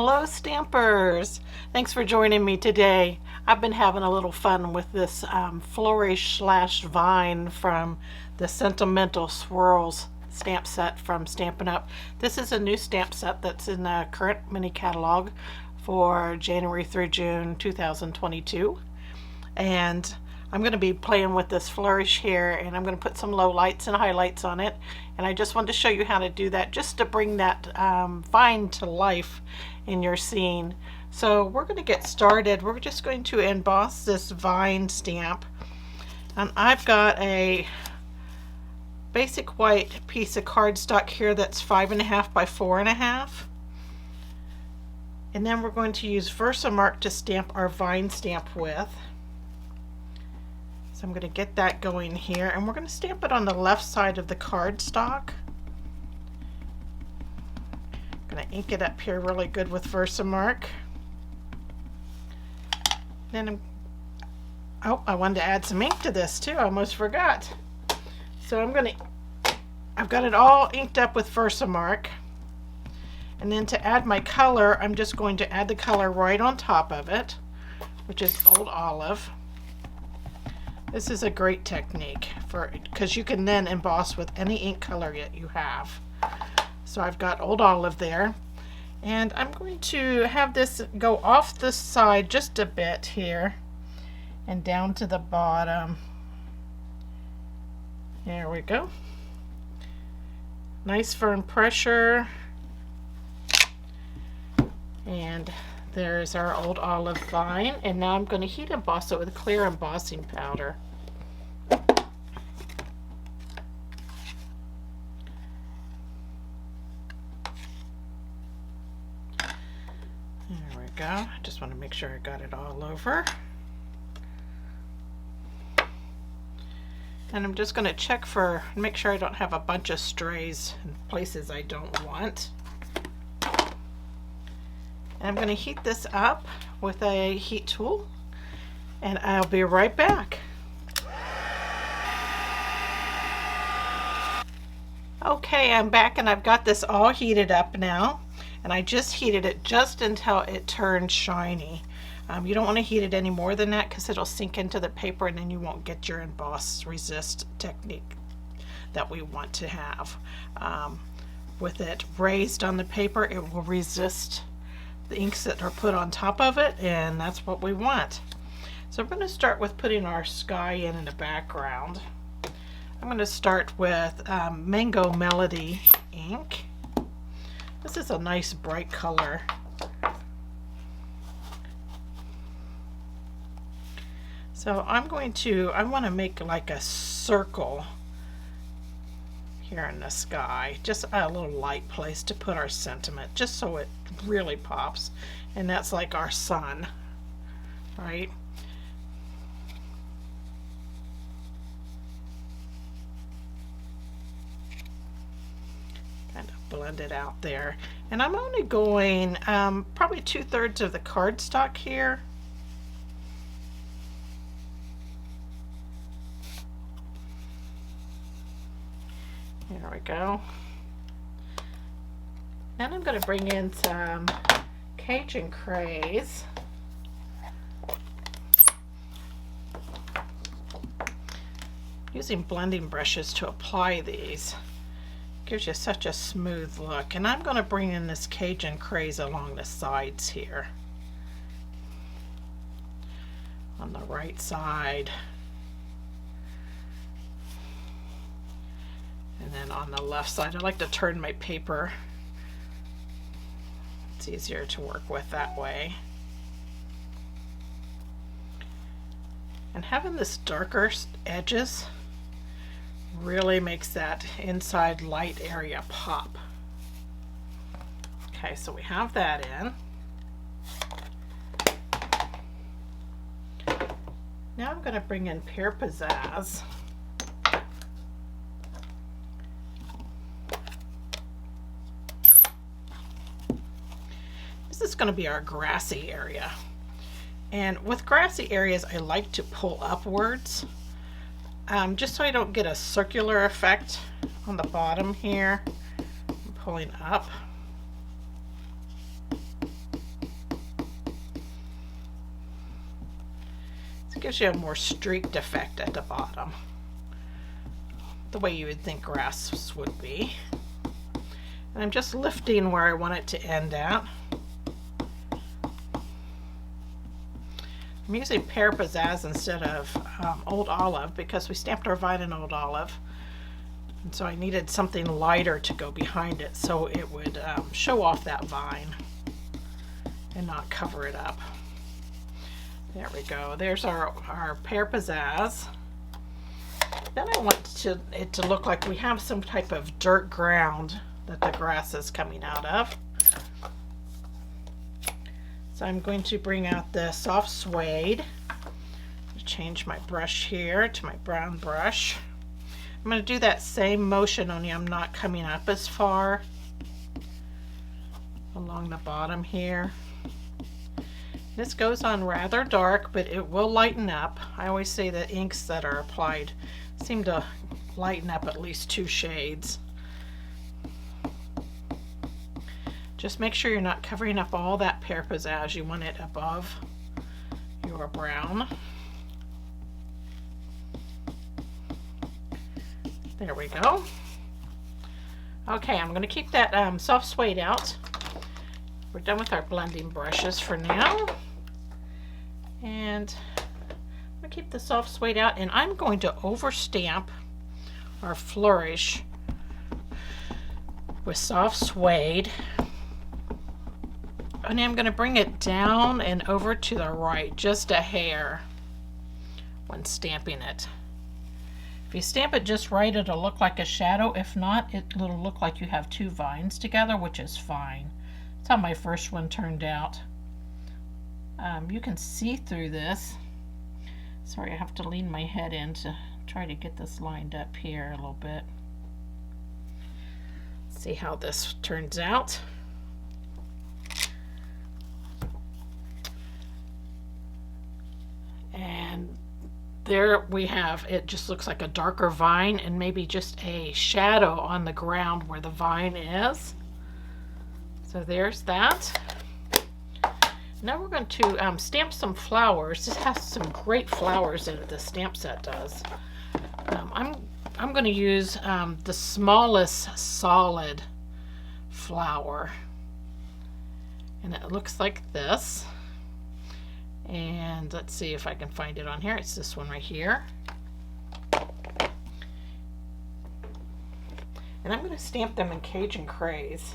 Hello Stampers! Thanks for joining me today. I've been having a little fun with this flourish slash vine from the Sentimental Swirls stamp set from Stampin' Up. This is a new stamp set that's in the current mini catalog for January through June 2022. And I'm going to be playing with this flourish here, and I'm going to put some low lights and highlights on it, and I just wanted to show you how to do that, just to bring that vine to life in your scene. So we're going to get started. We're just going to emboss this vine stamp, and I've got a basic white piece of cardstock here that's 5.5 by 4.5, and then we're going to use Versamark to stamp our vine stamp with. So I'm going to get that going here, and we're going to stamp it on the left side of the cardstock. I'm going to ink it up here really good with Versamark. Then I wanted to add some ink to this too. I almost forgot. So I've got it all inked up with Versamark. And then to add my color, I'm just going to add the color right on top of it, which is Old Olive. This is a great technique because you can then emboss with any ink color that you have. So I've got Old Olive there, and I'm going to have this go off the side just a bit here and down to the bottom. There we go. Nice firm pressure. And there's our Old Olive vine, and now I'm going to heat emboss it with clear embossing powder. There we go. I just want to make sure I got it all over. And I'm just going to check make sure I don't have a bunch of strays in places I don't want. And I'm going to heat this up with a heat tool, and I'll be right back. Okay, I'm back, and I've got this all heated up now, and I just heated it just until it turned shiny. You don't want to heat it any more than that because it'll sink into the paper, and then you won't get your emboss resist technique that we want to have. With it raised on the paper, it will resist the inks that are put on top of it, and that's what we want. So I'm going to start with putting our sky in the background. I'm going to start with Mango Melody ink. This is a nice bright color. So I want to make like a circle here in the sky, just a little light place to put our sentiment, just so it really pops, and that's like our sun, right? Kind of blend it out there, and I'm only going probably 2/3 of the cardstock here. There we go. Then I'm going to bring in some Cajun Craze. Using blending brushes to apply these gives you such a smooth look. And I'm going to bring in this Cajun Craze along the sides here. On the right side. And then on the left side, I like to turn my paper. It's easier to work with that way. And having this darker edges really makes that inside light area pop. Okay, so we have that in. Now I'm going to bring in Pear Pizzazz. This is going to be our grassy area, and with grassy areas I like to pull upwards just so I don't get a circular effect on the bottom here. I'm pulling up. Gives you a more streaked effect at the bottom, the way you would think grass would be. And I'm just lifting where I want it to end at. I'm using Pear Pizzazz instead of Old Olive because we stamped our vine in Old Olive. And so I needed something lighter to go behind it so it would show off that vine and not cover it up. There we go. There's our Pear Pizzazz. Then I want it to look like we have some type of dirt ground that the grass is coming out of. So I'm going to bring out the soft suede. Change my brush here to my brown brush. I'm going to do that same motion, only I'm not coming up as far along the bottom here. This goes on rather dark, but it will lighten up. I always say that inks that are applied seem to lighten up at least 2 shades. Just make sure you're not covering up all that Pear Pizzazz. You want it above your brown. There we go. Okay, I'm going to keep that soft suede out. We're done with our blending brushes for now. And I'm going to keep the soft suede out, and I'm going to overstamp our flourish with soft suede. And I'm going to bring it down and over to the right, just a hair, when stamping it. If you stamp it just right, it'll look like a shadow. If not, it'll look like you have 2 vines together, which is fine. That's how my first one turned out. You can see through this. Sorry, I have to lean my head in to try to get this lined up here a little bit. See how this turns out. And there we have, it just looks like a darker vine and maybe just a shadow on the ground where the vine is. So there's that. Now we're going to stamp some flowers. This has some great flowers in it, the stamp set does. I'm going to use the smallest solid flower. And it looks like this. And let's see if I can find it on here. It's this one right here. And I'm going to stamp them in Cajun Craze.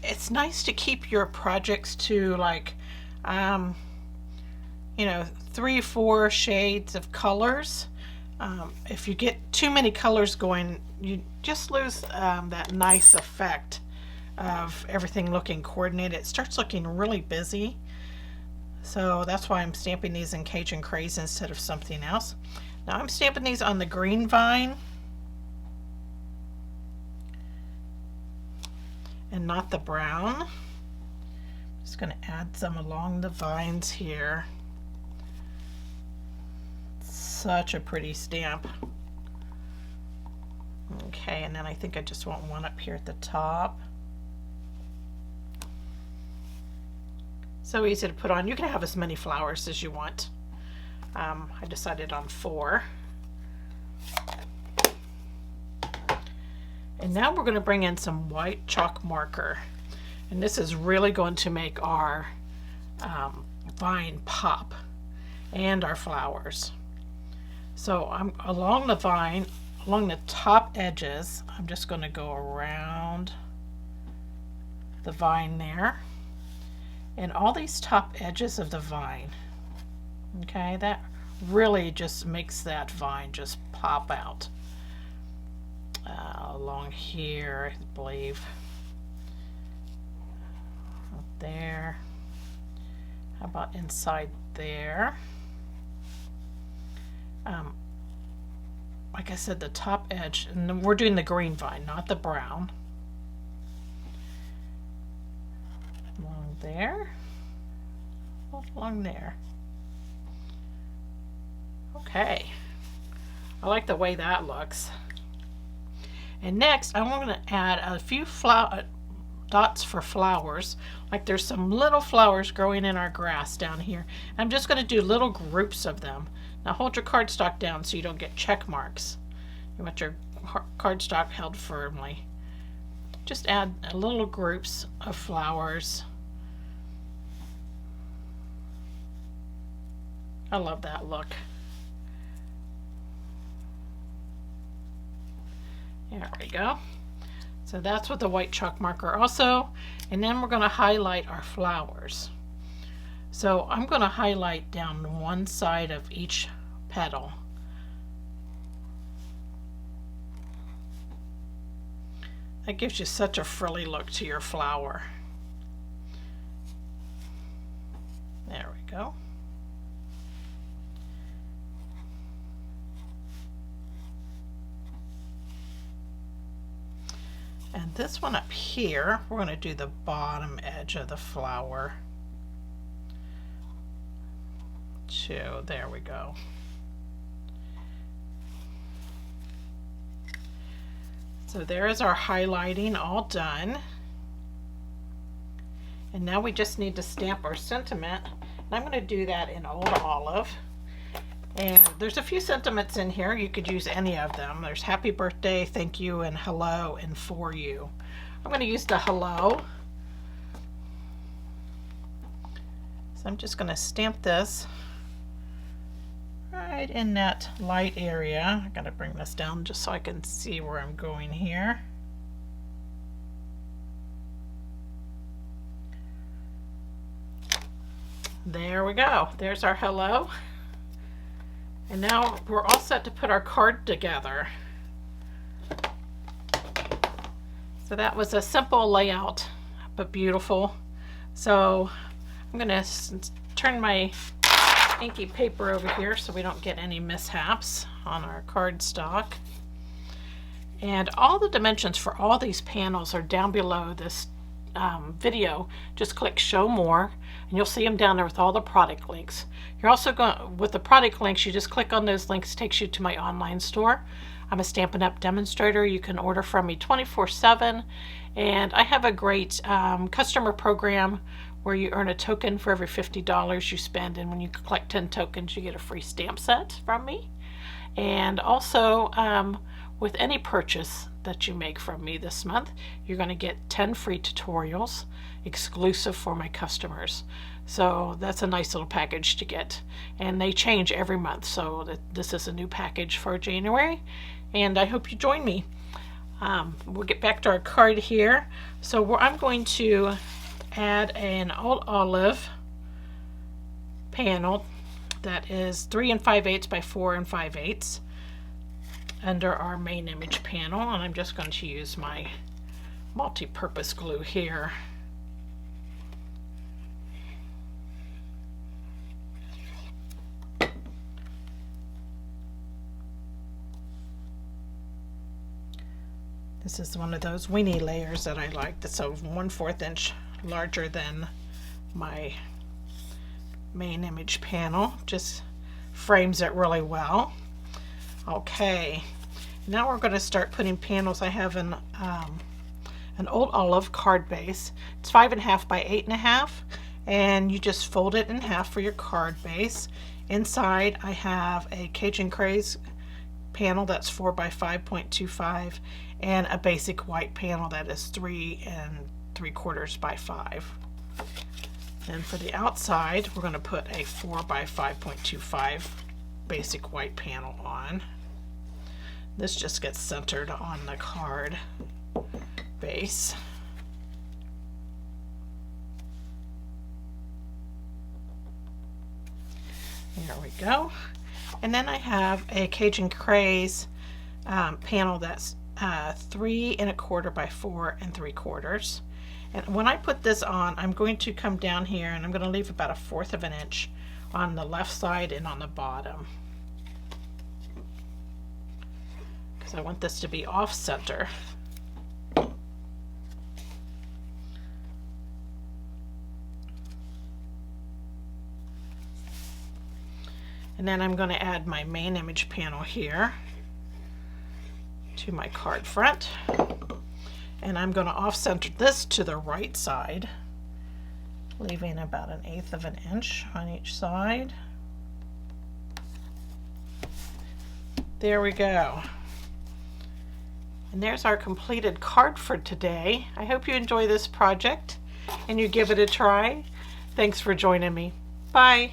It's nice to keep your projects to like, you know, 3-4 shades of colors. If you get too many colors going, you just lose that nice effect of everything looking coordinated. It starts looking really busy. So that's why I'm stamping these in Cajun Craze instead of something else. Now I'm stamping these on the green vine and not the brown. Just going to add some along the vines here. Such a pretty stamp. Okay, and then I think I just want one up here at the top. So easy to put on. You can have as many flowers as you want. I decided on 4. And now we're going to bring in some white chalk marker. And this is really going to make our vine pop and our flowers. So I'm along the vine, along the top edges, I'm just going to go around the vine there. And all these top edges of the vine, okay, that really just makes that vine just pop out. Along here, I believe. Up there. How about inside there? Like I said, the top edge, and then we're doing the green vine, not the brown. Along there. Along there. Okay. I like the way that looks. And next, I'm going to add a few dots for flowers. Like there's some little flowers growing in our grass down here. I'm just going to do little groups of them. Now hold your cardstock down so you don't get check marks. You want your cardstock held firmly. Just add little groups of flowers. I love that look. There we go. So that's with the white chalk marker also. And then we're going to highlight our flowers. So I'm going to highlight down one side of each petal. That gives you such a frilly look to your flower. There we go. And this one up here, we're going to do the bottom edge of the flower too. There we go. So there is our highlighting all done. And now we just need to stamp our sentiment. And I'm going to do that in Old Olive. And there's a few sentiments in here. You could use any of them. There's happy birthday, thank you, and hello, and for you. I'm going to use the hello. So I'm just going to stamp this right in that light area. I got to bring this down just so I can see where I'm going here. There we go. There's our hello. And now we're all set to put our card together. So that was a simple layout, but beautiful. So I'm going to turn my inky paper over here so we don't get any mishaps on our cardstock. And all the dimensions for all these panels are down below this video. Just click show more and you'll see them down there with all the product links. You're also going, with the product links, you just click on those links, takes you to my online store. I'm a Stampin' Up demonstrator. You can order from me 24/7, and I have a great customer program where you earn a token for every $50 you spend, and when you collect 10 tokens you get a free stamp set from me. And also with any purchase that you make from me this month, you're going to get 10 free tutorials exclusive for my customers. So that's a nice little package to get, and they change every month, so this is a new package for January, and I hope you join me. We'll get back to our card here. So I'm going to add an Old Olive panel that is 3 5/8 by 4 5/8 under our main image panel, and I'm just going to use my multi-purpose glue here. This is one of those weenie layers that I like. That's a 1/4 inch larger than my main image panel. Just frames it really well. Okay, now we're going to start putting panels. I have an Old Olive card base. It's 5 1/2 by 8 1/2, and you just fold it in half for your card base. Inside I have a Cajun Craze panel that's 4 by 5.25, and a basic white panel that is 3 3/4 by 5. And for the outside, we're going to put a 4 by 5.25 basic white panel on. This just gets centered on the card base. There we go. And then I have a Cajun Craze panel that's 3 1/4 by 4 3/4. And when I put this on, I'm going to come down here and I'm going to leave about 1/4 of an inch on the left side and on the bottom, because I want this to be off center. And then I'm going to add my main image panel here to my card front. And I'm going to off-center this to the right side, leaving about 1/8 of an inch on each side. There we go. And there's our completed card for today. I hope you enjoy this project and you give it a try. Thanks for joining me. Bye.